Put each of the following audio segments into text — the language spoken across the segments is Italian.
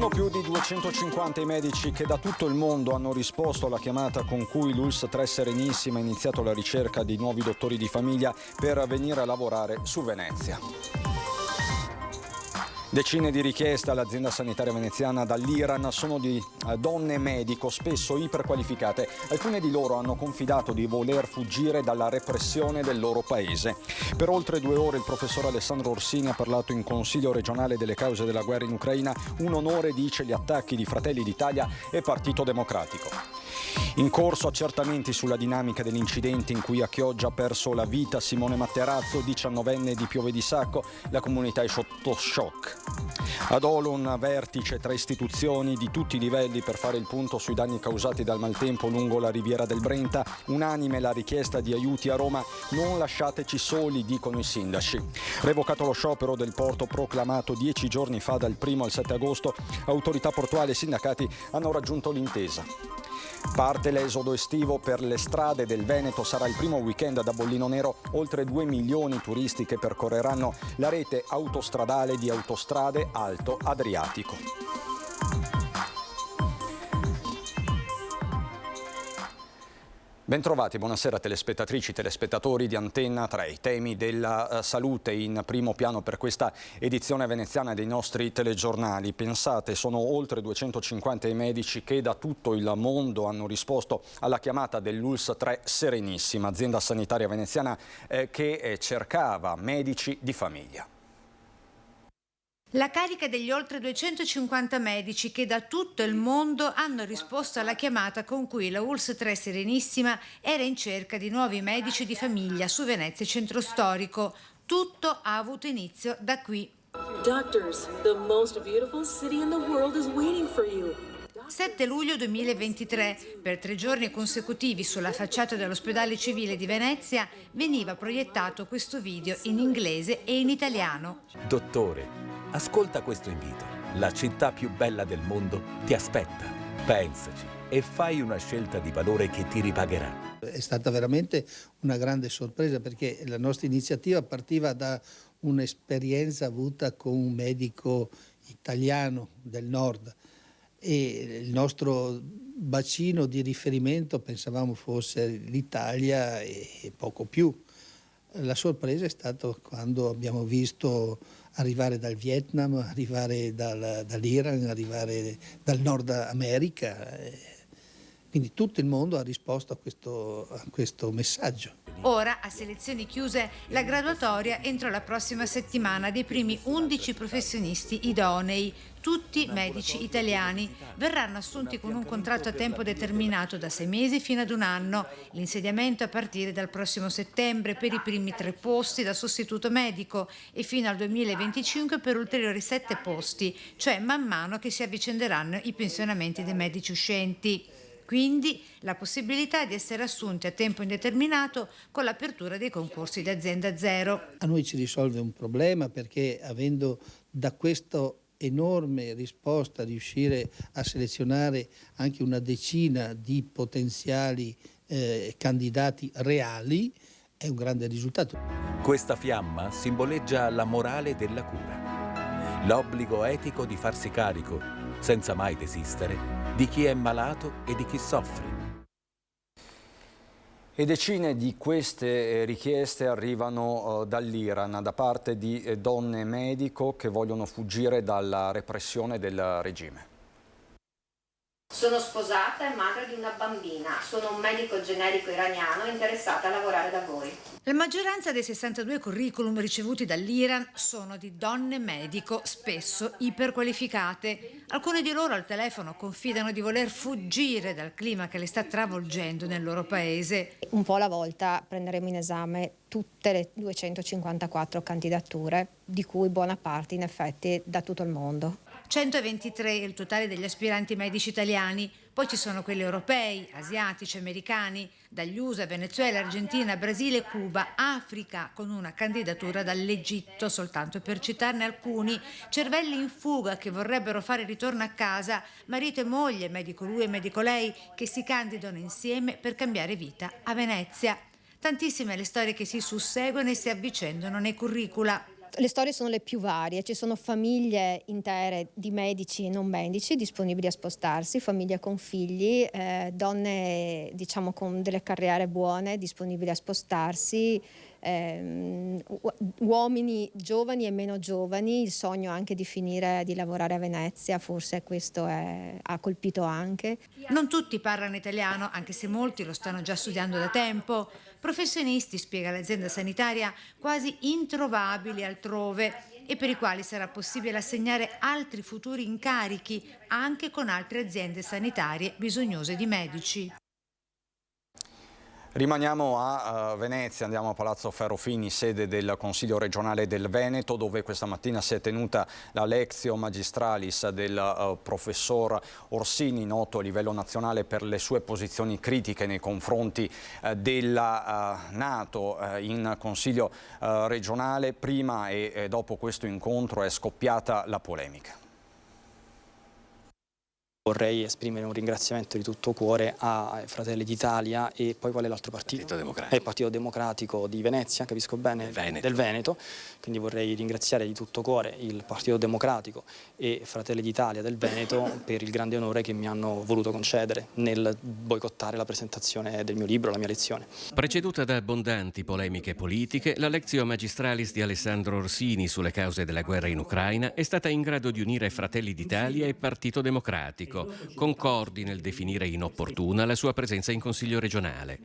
Sono più di 250 i medici che da tutto il mondo hanno risposto alla chiamata con cui l'ULSS 3 Serenissima ha iniziato la ricerca di nuovi dottori di famiglia per venire a lavorare su Venezia. Decine di richieste all'azienda sanitaria veneziana dall'Iran sono di donne medico, spesso iperqualificate. Alcune di loro hanno confidato di voler fuggire dalla repressione del loro paese. Per oltre 2 ore il professor Alessandro Orsini ha parlato in Consiglio regionale delle cause della guerra in Ucraina. Un onore, dice, gli attacchi di Fratelli d'Italia e Partito Democratico. In corso accertamenti sulla dinamica dell'incidente in cui a Chioggia ha perso la vita Simone Matterazzo, 19enne di Piove di Sacco. La comunità è sotto shock. Ad Olo un vertice tra istituzioni di tutti i livelli per fare il punto sui danni causati dal maltempo lungo la riviera del Brenta. Unanime la richiesta di aiuti a Roma. Non lasciateci soli, dicono i sindaci. Revocato lo sciopero del porto proclamato 10 giorni fa dal 1 al 7 agosto, autorità portuali e sindacati hanno raggiunto l'intesa. Parte l'esodo estivo per le strade del Veneto, sarà il primo weekend da bollino nero, oltre 2 milioni turisti che percorreranno la rete autostradale di Autostrade Alto Adriatico. Bentrovati, buonasera telespettatrici, telespettatori di Antenna 3. I temi della salute in primo piano per questa edizione veneziana dei nostri telegiornali. Pensate, sono oltre 250 i medici che da tutto il mondo hanno risposto alla chiamata dell'ULSS 3 Serenissima, azienda sanitaria veneziana che cercava medici di famiglia. La carica degli oltre 250 medici che da tutto il mondo hanno risposto alla chiamata con cui la ULSS 3 Serenissima era in cerca di nuovi medici di famiglia su Venezia Centro Storico. Tutto ha avuto inizio da qui. Doctors, the most beautiful city in the world is waiting for you. 7 luglio 2023, per 3 giorni consecutivi sulla facciata dell'ospedale civile di Venezia veniva proiettato questo video in inglese e in italiano. Dottore, ascolta questo invito. La città più bella del mondo ti aspetta. Pensaci e fai una scelta di valore che ti ripagherà. È stata veramente una grande sorpresa perché la nostra iniziativa partiva da un'esperienza avuta con un medico italiano del nord e il nostro bacino di riferimento pensavamo fosse l'Italia e poco più. La sorpresa è stata quando abbiamo visto arrivare dal Vietnam, arrivare dall'Iran, arrivare dal Nord America. Quindi tutto il mondo ha risposto a questo messaggio. Ora, a selezioni chiuse, la graduatoria entro la prossima settimana dei primi 11 professionisti idonei, tutti medici italiani. Verranno assunti con un contratto a tempo determinato da 6 mesi fino ad 1 anno. L'insediamento a partire dal prossimo settembre per i primi 3 posti da sostituto medico e fino al 2025 per ulteriori 7 posti, cioè man mano che si avvicenderanno i pensionamenti dei medici uscenti. Quindi la possibilità di essere assunti a tempo indeterminato con l'apertura dei concorsi di azienda zero. A noi ci risolve un problema perché avendo da questa enorme risposta riuscire a selezionare anche una decina di potenziali candidati reali è un grande risultato. Questa fiamma simboleggia la morale della cura, l'obbligo etico di farsi carico, senza mai desistere, di chi è malato e di chi soffre. E decine di queste richieste arrivano dall'Iran, da parte di donne medico che vogliono fuggire dalla repressione del regime. Sono sposata e madre di una bambina. Sono un medico generico iraniano interessata a lavorare da voi. La maggioranza dei 62 curriculum ricevuti dall'Iran sono di donne medico, spesso iperqualificate. Alcune di loro al telefono confidano di voler fuggire dal clima che le sta travolgendo nel loro paese. Un po' alla volta prenderemo in esame tutte le 254 candidature, di cui buona parte in effetti da tutto il mondo. 123 è il totale degli aspiranti medici italiani, poi ci sono quelli europei, asiatici, americani, dagli USA, Venezuela, Argentina, Brasile, Cuba, Africa, con una candidatura dall'Egitto, soltanto per citarne alcuni, cervelli in fuga che vorrebbero fare ritorno a casa, marito e moglie, medico lui e medico lei, che si candidano insieme per cambiare vita a Venezia. Tantissime le storie che si susseguono e si avvicendano nei curricula. Le storie sono le più varie, ci sono famiglie intere di medici e non medici disponibili a spostarsi, famiglie con figli, donne diciamo con delle carriere buone disponibili a spostarsi, uomini giovani e meno giovani, il sogno anche di finire di lavorare a Venezia, forse questo ha colpito anche. Non tutti parlano italiano, anche se molti lo stanno già studiando da tempo. Professionisti, spiega l'azienda sanitaria, quasi introvabili altrove e per i quali sarà possibile assegnare altri futuri incarichi anche con altre aziende sanitarie bisognose di medici. Rimaniamo a Venezia, andiamo a Palazzo Ferrofini, sede del Consiglio regionale del Veneto, dove questa mattina si è tenuta la Lectio Magistralis del professor Orsini, noto a livello nazionale per le sue posizioni critiche nei confronti della NATO in Consiglio regionale. Prima e dopo questo incontro è scoppiata la polemica. Vorrei esprimere un ringraziamento di tutto cuore a Fratelli d'Italia e poi qual è l'altro partito? Partito Democratico. È il Partito Democratico di Venezia, capisco bene, del Veneto. Quindi vorrei ringraziare di tutto cuore il Partito Democratico e Fratelli d'Italia del Veneto per il grande onore che mi hanno voluto concedere nel boicottare la presentazione del mio libro, la mia lezione. Preceduta da abbondanti polemiche politiche, la Lectio Magistralis di Alessandro Orsini sulle cause della guerra in Ucraina è stata in grado di unire Fratelli d'Italia e Partito Democratico, concordi nel definire inopportuna la sua presenza in Consiglio regionale.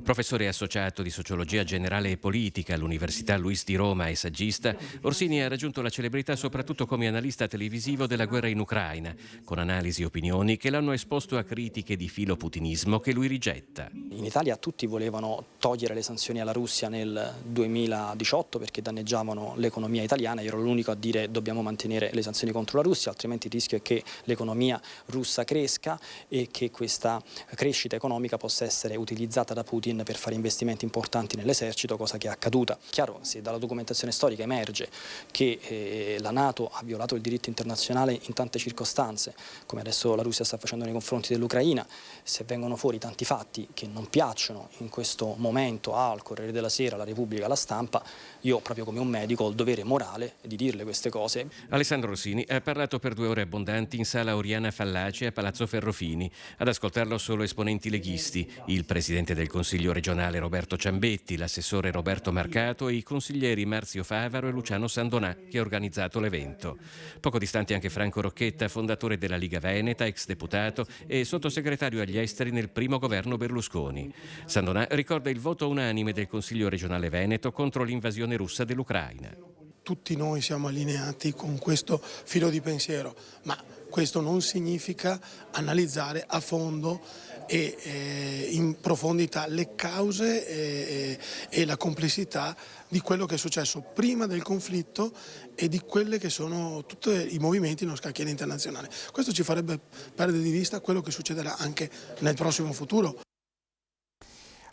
Professore associato di Sociologia Generale e Politica all'Università Luis di Roma e saggista, Orsini ha raggiunto la celebrità soprattutto come analista televisivo della guerra in Ucraina, con analisi e opinioni che l'hanno esposto a critiche di filo putinismo che lui rigetta. In Italia tutti volevano togliere le sanzioni alla Russia nel 2018 perché danneggiavano l'economia italiana. Io ero l'unico a dire dobbiamo mantenere le sanzioni contro la Russia, altrimenti il rischio è che l'economia russa cresca e che questa crescita economica possa essere utilizzata da Putin per fare investimenti importanti nell'esercito, cosa che è accaduta. Chiaro, se dalla documentazione storica emerge che la NATO ha violato il diritto internazionale in tante circostanze, come adesso la Russia sta facendo nei confronti dell'Ucraina, se vengono fuori tanti fatti che non piacciono in questo momento al Corriere della Sera, alla Repubblica, alla Stampa, io proprio come un medico ho il dovere morale di dirle queste cose. Alessandro Orsini ha parlato per 2 ore abbondanti in sala Oriana Fallaci a Palazzo Ferrofini. Ad ascoltarlo solo esponenti leghisti, il presidente del Consiglio regionale Roberto Ciambetti, l'assessore Roberto Marcato e i consiglieri Marzio Favaro e Luciano Sandonà, che ha organizzato l'evento. Poco distanti anche Franco Rocchetta, fondatore della Liga Veneta, ex deputato e sottosegretario agli esteri nel primo governo Berlusconi. Sandonà ricorda il voto unanime del Consiglio regionale Veneto contro l'invasione russa dell'Ucraina. Tutti noi siamo allineati con questo filo di pensiero, ma questo non significa analizzare a fondo e in profondità le cause e la complessità di quello che è successo prima del conflitto e di quelli che sono tutti i movimenti nello scacchiere internazionale. Questo ci farebbe perdere di vista quello che succederà anche nel prossimo futuro.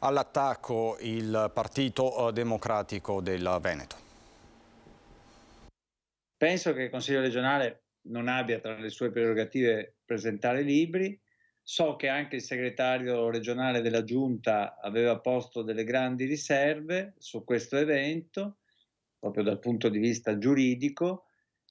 All'attacco il Partito Democratico del Veneto. Penso che il Consiglio regionale non abbia tra le sue prerogative presentare libri. So che anche il segretario regionale della Giunta aveva posto delle grandi riserve su questo evento, proprio dal punto di vista giuridico,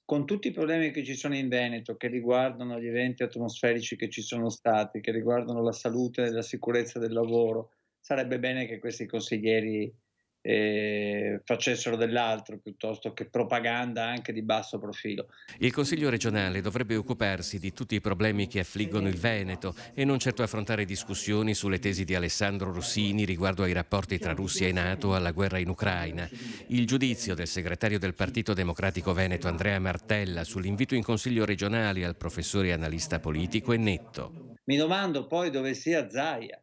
con tutti i problemi che ci sono in Veneto, che riguardano gli eventi atmosferici che ci sono stati, che riguardano la salute e la sicurezza del lavoro. Sarebbe bene che questi consiglieri facessero dell'altro piuttosto che propaganda anche di basso profilo. Il Consiglio regionale dovrebbe occuparsi di tutti i problemi che affliggono il Veneto e non certo affrontare discussioni sulle tesi di Alessandro Orsini riguardo ai rapporti tra Russia e NATO alla guerra in Ucraina. Il giudizio del segretario del Partito Democratico Veneto Andrea Martella sull'invito in Consiglio regionale al professore analista politico è netto. Mi domando poi dove sia Zaia,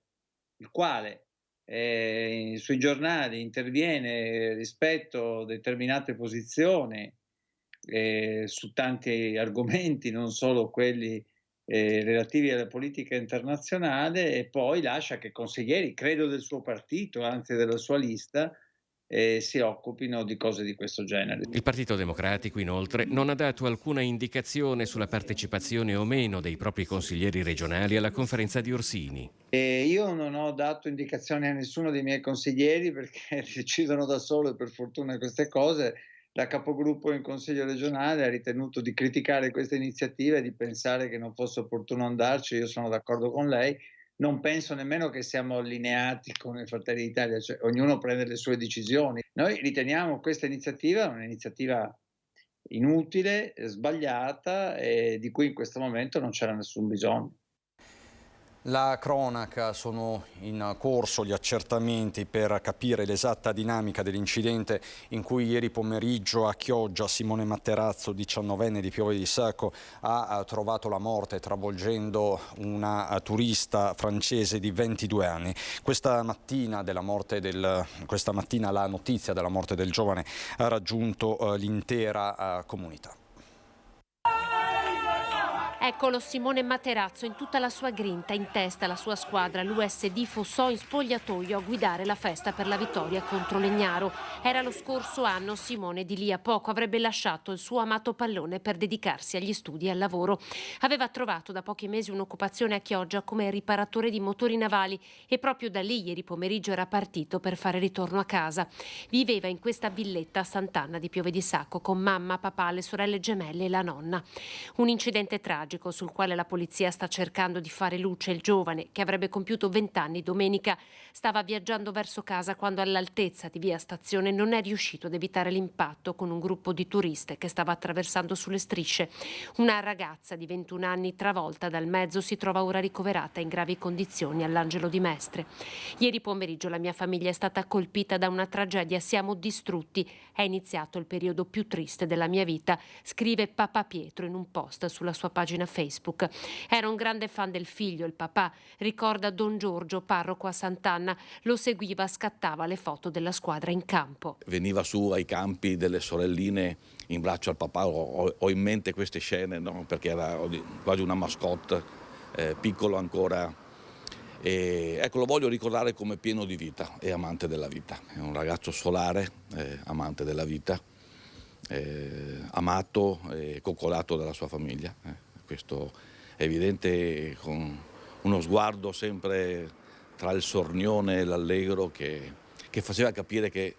il quale sui giornali interviene rispetto a determinate posizioni su tanti argomenti, non solo quelli relativi alla politica internazionale, e poi lascia che consiglieri, credo del suo partito, anzi della sua lista, si occupino di cose di questo genere. Il Partito Democratico, inoltre, non ha dato alcuna indicazione sulla partecipazione o meno dei propri consiglieri regionali alla conferenza di Orsini. Io non ho dato indicazioni a nessuno dei miei consiglieri perché decidono da solo, per fortuna, queste cose. la capogruppo in Consiglio regionale ha ritenuto di criticare questa iniziativa e di pensare che non fosse opportuno andarci. Io sono d'accordo con lei, non penso nemmeno che siamo allineati con i Fratelli d'Italia, cioè ognuno prende le sue decisioni. Noi riteniamo questa iniziativa un'iniziativa inutile, sbagliata e di cui in questo momento non c'era nessun bisogno. La cronaca, sono in corso gli accertamenti per capire l'esatta dinamica dell'incidente in cui ieri pomeriggio a Chioggia Simone Materazzo, 19enne di Pieve di Sacco, ha trovato la morte travolgendo una turista francese di 22 anni. Questa mattina la notizia della morte del giovane ha raggiunto l'intera comunità. Eccolo Simone Materazzo in tutta la sua grinta, in testa la sua squadra, l'USD Fossò in spogliatoio a guidare la festa per la vittoria contro Legnaro. Era lo scorso anno, Simone di lì a poco avrebbe lasciato il suo amato pallone per dedicarsi agli studi e al lavoro. Aveva trovato da pochi mesi un'occupazione a Chioggia come riparatore di motori navali e proprio da lì ieri pomeriggio era partito per fare ritorno a casa. Viveva in questa villetta a Sant'Anna di Pieve di Sacco con mamma, papà, le sorelle gemelle e la nonna. Un incidente tragico sul quale la polizia sta cercando di fare luce. Il giovane, che avrebbe compiuto 20 anni domenica, stava viaggiando verso casa quando all'altezza di via Stazione non è riuscito ad evitare l'impatto con un gruppo di turiste che stava attraversando sulle strisce. Una ragazza di 21 anni travolta dal mezzo si trova ora ricoverata in gravi condizioni all'Angelo di Mestre. Ieri pomeriggio la mia famiglia è stata colpita da una tragedia, siamo distrutti. È iniziato il periodo più triste della mia vita, scrive Papà Pietro in un post sulla sua pagina Facebook. Era un grande fan del figlio, il papà, ricorda Don Giorgio, parroco a Sant'Anna, lo seguiva, scattava le foto della squadra in campo. Veniva su ai campi delle sorelline in braccio al papà, ho in mente queste scene, no? Perché era quasi una mascotte, piccolo ancora. E ecco, lo voglio ricordare come pieno di vita e amante della vita. È un ragazzo solare, amante della vita, amato e coccolato dalla sua famiglia. Questo è evidente, con uno sguardo sempre tra il sornione e l'allegro che faceva capire che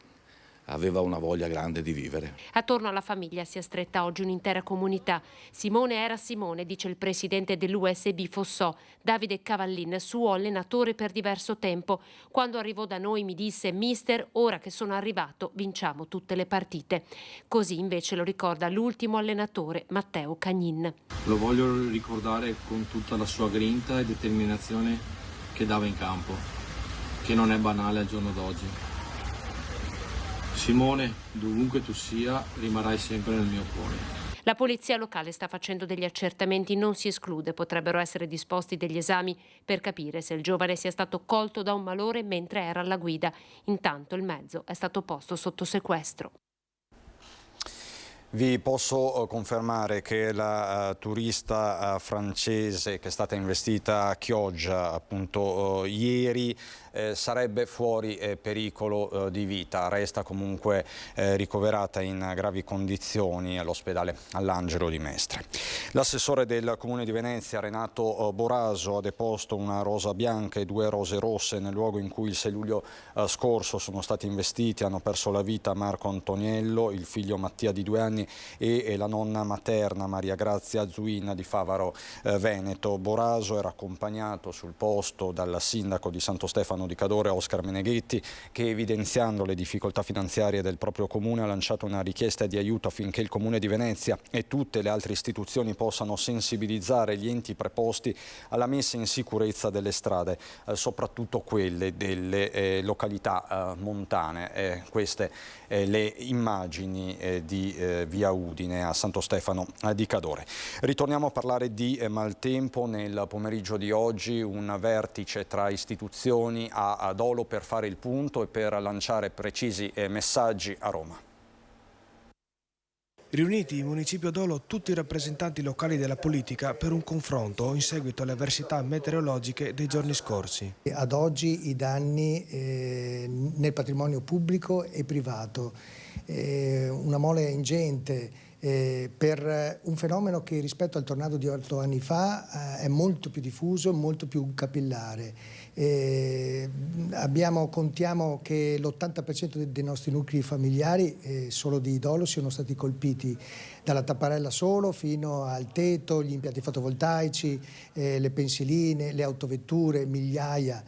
aveva una voglia grande di vivere. Attorno alla famiglia si è stretta oggi un'intera comunità. Simone era Simone, dice il presidente dell'USB Fossò, Davide Cavallin, suo allenatore per diverso tempo. Quando arrivò da noi mi disse: mister, ora che sono arrivato vinciamo tutte le partite. Così invece lo ricorda l'ultimo allenatore, Matteo Cagnin. Lo voglio ricordare con tutta la sua grinta e determinazione che dava in campo, che non è banale al giorno d'oggi. Simone, dovunque tu sia, rimarrai sempre nel mio cuore. La polizia locale sta facendo degli accertamenti, non si esclude, potrebbero essere disposti degli esami per capire se il giovane sia stato colto da un malore mentre era alla guida. Intanto il mezzo è stato posto sotto sequestro. Vi posso confermare che la turista francese che è stata investita a Chioggia appunto ieri sarebbe fuori pericolo di vita, resta comunque ricoverata in gravi condizioni all'ospedale all'Angelo di Mestre. L'assessore del Comune di Venezia, Renato Boraso, ha deposto una rosa bianca e 2 rose rosse nel luogo in cui il 6 luglio scorso sono stati investiti, hanno perso la vita Marco Antoniello, il figlio Mattia di 2 anni e la nonna materna Maria Grazia Zuina di Favaro Veneto. Boraso era accompagnato sul posto dal sindaco di Santo Stefano di Cadore, Oscar Meneghetti, che evidenziando le difficoltà finanziarie del proprio comune ha lanciato una richiesta di aiuto affinché il Comune di Venezia e tutte le altre istituzioni possano sensibilizzare gli enti preposti alla messa in sicurezza delle strade, soprattutto quelle delle località montane. Queste le immagini di via Udine a Santo Stefano di Cadore. Ritorniamo a parlare di maltempo. Nel pomeriggio di oggi un vertice tra istituzioni a Dolo per fare il punto e per lanciare precisi messaggi a Roma. Riuniti in Municipio Dolo tutti i rappresentanti locali della politica per un confronto in seguito alle avversità meteorologiche dei giorni scorsi. Ad oggi i danni nel patrimonio pubblico e privato, una mole ingente per un fenomeno che rispetto al tornado di 8 anni fa è molto più diffuso, molto più capillare. Contiamo che l'80% dei nostri nuclei familiari solo di Dolo siano stati colpiti, dalla tapparella solo fino al tetto, gli impianti fotovoltaici, le pensiline, le autovetture, migliaia.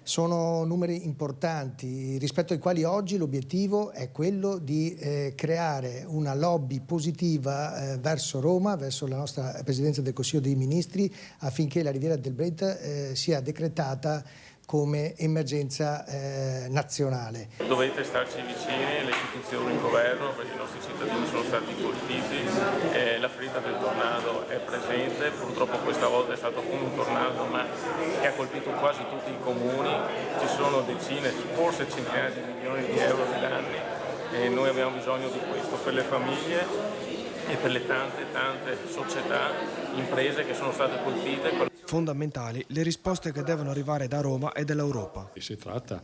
Sono numeri importanti rispetto ai quali oggi l'obiettivo è quello di creare una lobby positiva verso Roma, verso la nostra Presidenza del Consiglio dei Ministri, affinché la Riviera del Brenta sia decretata come emergenza nazionale. Dovete starci vicini, le istituzioni, il governo, perché i nostri cittadini sono stati colpiti, la ferita del tornado è presente, purtroppo questa volta è stato un tornado ma che ha colpito quasi tutti i comuni, ci sono decine, forse centinaia di milioni di euro di danni e noi abbiamo bisogno di questo per le famiglie e per le tante società, imprese che sono state colpite. Fondamentali le risposte che devono arrivare da Roma e dall'Europa. Si tratta,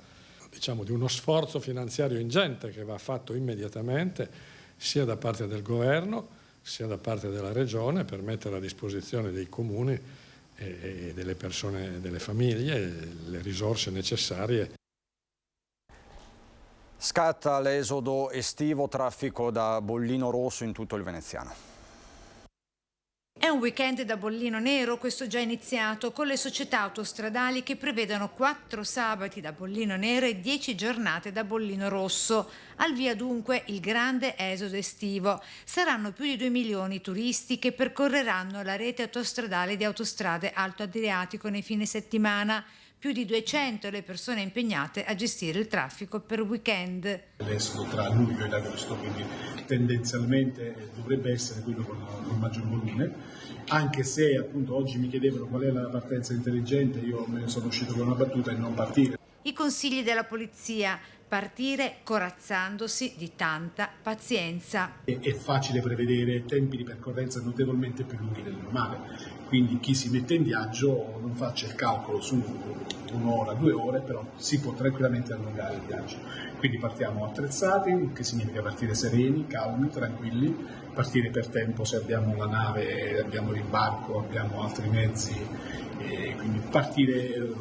di uno sforzo finanziario ingente che va fatto immediatamente sia da parte del governo sia da parte della regione per mettere a disposizione dei comuni e delle persone, delle famiglie, le risorse necessarie. Scatta l'esodo estivo, traffico da bollino rosso in tutto il veneziano. È un weekend da bollino nero, questo già iniziato, con le società autostradali che prevedono 4 sabati da bollino nero e 10 giornate da bollino rosso. Al via dunque il grande esodo estivo. Saranno più di 2 milioni i turisti che percorreranno la rete autostradale di Autostrade Alto Adriatico nei fine settimana. Più di 200 le persone impegnate a gestire il traffico per weekend. L'esodo tra luglio ed agosto, quindi tendenzialmente dovrebbe essere quello con maggior volume, anche se appunto oggi mi chiedevano qual è la partenza intelligente, io me ne sono uscito con una battuta e non partire. I consigli della polizia: partire corazzandosi di tanta pazienza. È facile prevedere tempi di percorrenza notevolmente più lunghi del normale, quindi chi si mette in viaggio non faccia il calcolo su 1 ora, 2 ore, però si può tranquillamente allungare il viaggio. Quindi partiamo attrezzati, che significa partire sereni, calmi, tranquilli, partire per tempo se abbiamo la nave, abbiamo l'imbarco, abbiamo altri mezzi, quindi partire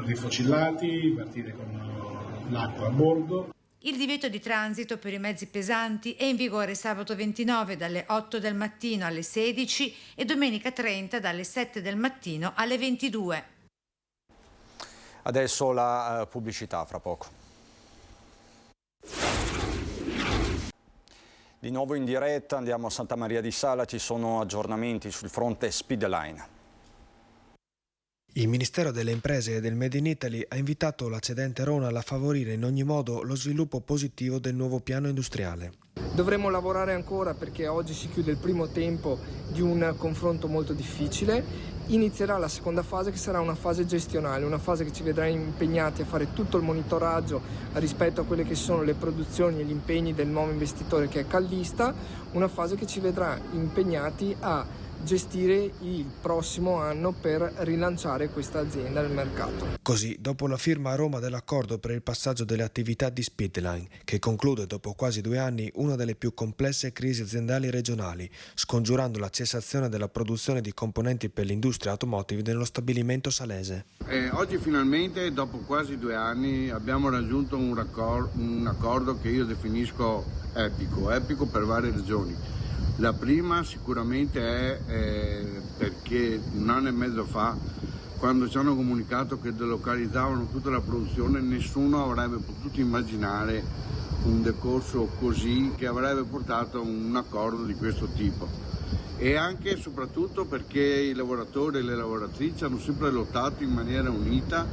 rifocillati, partire con l'acqua a bordo. Il divieto di transito per i mezzi pesanti è in vigore sabato 29 dalle 8 del mattino alle 16 e domenica 30 dalle 7 del mattino alle 22. Adesso la pubblicità, fra poco. Di nuovo in diretta, andiamo a Santa Maria di Sala, ci sono aggiornamenti sul fronte Speedline. Il Ministero delle Imprese e del Made in Italy ha invitato la cedente Ronal a favorire in ogni modo lo sviluppo positivo del nuovo piano industriale. Dovremo lavorare ancora perché oggi si chiude il primo tempo di un confronto molto difficile. Inizierà la seconda fase che sarà una fase gestionale, una fase che ci vedrà impegnati a fare tutto il monitoraggio rispetto a quelle che sono le produzioni e gli impegni del nuovo investitore che è Callista, una fase che ci vedrà impegnati a gestire il prossimo anno per rilanciare questa azienda nel mercato. Così, dopo la firma a Roma dell'accordo per il passaggio delle attività di Speedline, che conclude dopo quasi 2 anni una delle più complesse crisi aziendali regionali, scongiurando la cessazione della produzione di componenti per l'industria automotive nello stabilimento salese. Oggi finalmente, dopo quasi 2 anni, abbiamo raggiunto un accordo che io definisco epico per varie ragioni. La prima sicuramente è perché 1 anno e mezzo fa, quando ci hanno comunicato che delocalizzavano tutta la produzione, nessuno avrebbe potuto immaginare un decorso così che avrebbe portato a un accordo di questo tipo. E anche e soprattutto perché i lavoratori e le lavoratrici hanno sempre lottato in maniera unita.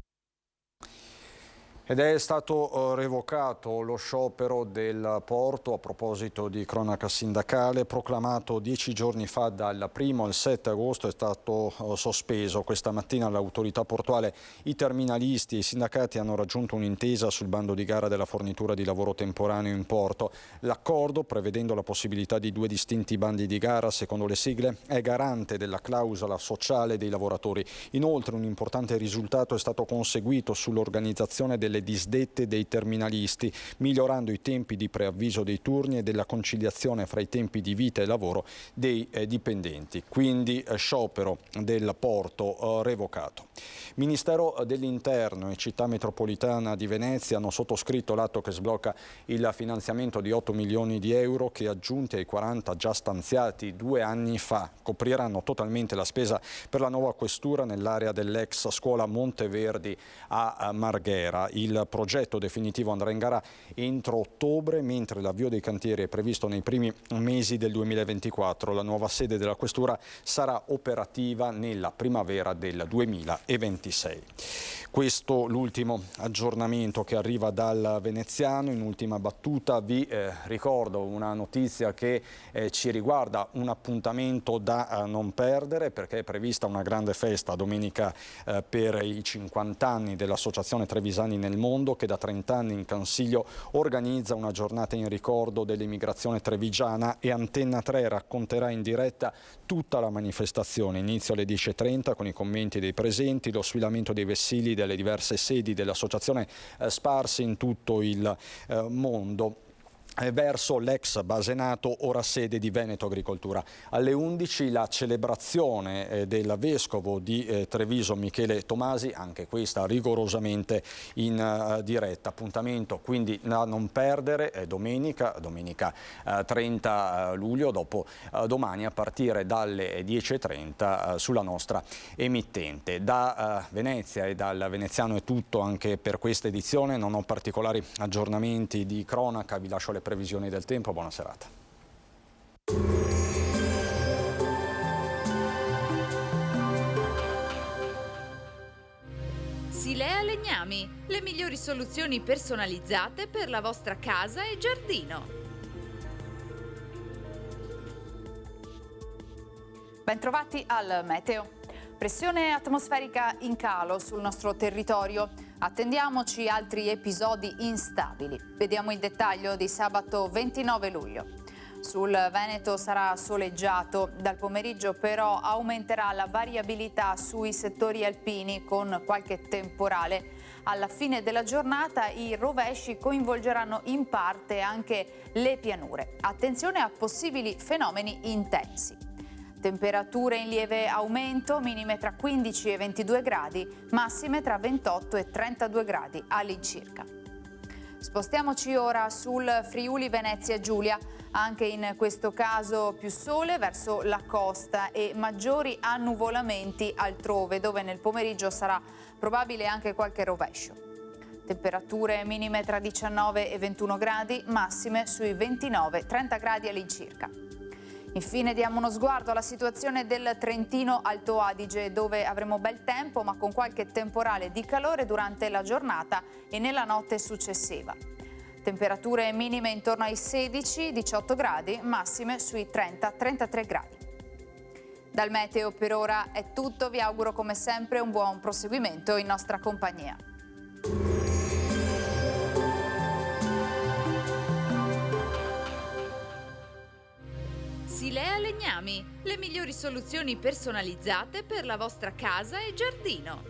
Ed è stato revocato lo sciopero del porto a proposito di cronaca sindacale, proclamato 10 giorni fa dal 1 al 7 agosto, è stato sospeso. Questa mattina l'autorità portuale, i terminalisti e i sindacati hanno raggiunto un'intesa sul bando di gara della fornitura di lavoro temporaneo in porto. L'accordo, prevedendo la possibilità di 2 distinti bandi di gara secondo le sigle, è garante della clausola sociale dei lavoratori. Inoltre un importante risultato è stato conseguito sull'organizzazione delle delle disdette dei terminalisti, migliorando i tempi di preavviso dei turni e della conciliazione fra i tempi di vita e lavoro dei dipendenti. Quindi sciopero del porto revocato. Ministero dell'Interno e Città Metropolitana di Venezia hanno sottoscritto l'atto che sblocca il finanziamento di 8 milioni di euro che, aggiunti ai 40 già stanziati 2 anni fa, copriranno totalmente la spesa per la nuova questura nell'area dell'ex scuola Monteverdi a Marghera. Il progetto definitivo andrà in gara entro ottobre, mentre l'avvio dei cantieri è previsto nei primi mesi del 2024. La nuova sede della questura sarà operativa nella primavera del 2026. Questo l'ultimo aggiornamento che arriva dal veneziano. In ultima battuta vi ricordo una notizia che ci riguarda, un appuntamento da non perdere, perché è prevista una grande festa domenica per i 50 anni dell'Associazione Trevisani nel Mondo, che da 30 anni in Consiglio organizza una giornata in ricordo dell'immigrazione trevigiana, e Antenna 3 racconterà in diretta tutta la manifestazione. Inizio alle 10:30 con i commenti dei presenti, lo sfilamento dei vessilli delle diverse sedi dell'associazione sparsi in tutto il mondo verso l'ex Basenato, ora sede di Veneto Agricoltura. Alle 11 la celebrazione del vescovo di Treviso Michele Tomasi, anche questa rigorosamente in diretta. Appuntamento quindi da non perdere, domenica 30 luglio, dopo domani a partire dalle 10:30 sulla nostra emittente. Da Venezia e dal veneziano è tutto anche per questa edizione, non ho particolari aggiornamenti di cronaca, vi lascio le previsioni del tempo, buona serata. Silea Legnami, le migliori soluzioni personalizzate per la vostra casa e giardino. Bentrovati al meteo. Pressione atmosferica in calo sul nostro territorio. Attendiamoci altri episodi instabili. Vediamo il dettaglio di sabato 29 luglio. Sul Veneto sarà soleggiato, dal pomeriggio però aumenterà la variabilità sui settori alpini con qualche temporale. Alla fine della giornata i rovesci coinvolgeranno in parte anche le pianure. Attenzione a possibili fenomeni intensi. Temperature in lieve aumento, minime tra 15 e 22 gradi, massime tra 28 e 32 gradi all'incirca. Spostiamoci ora sul Friuli Venezia Giulia, anche in questo caso più sole verso la costa e maggiori annuvolamenti altrove, dove nel pomeriggio sarà probabile anche qualche rovescio. Temperature minime tra 19 e 21 gradi, massime sui 29-30 gradi all'incirca. Infine diamo uno sguardo alla situazione del Trentino Alto Adige, dove avremo bel tempo ma con qualche temporale di calore durante la giornata e nella notte successiva. Temperature minime intorno ai 16-18 gradi, massime sui 30-33 gradi. Dal meteo per ora è tutto, vi auguro come sempre un buon proseguimento in nostra compagnia. Silea Legnami, le migliori soluzioni personalizzate per la vostra casa e giardino.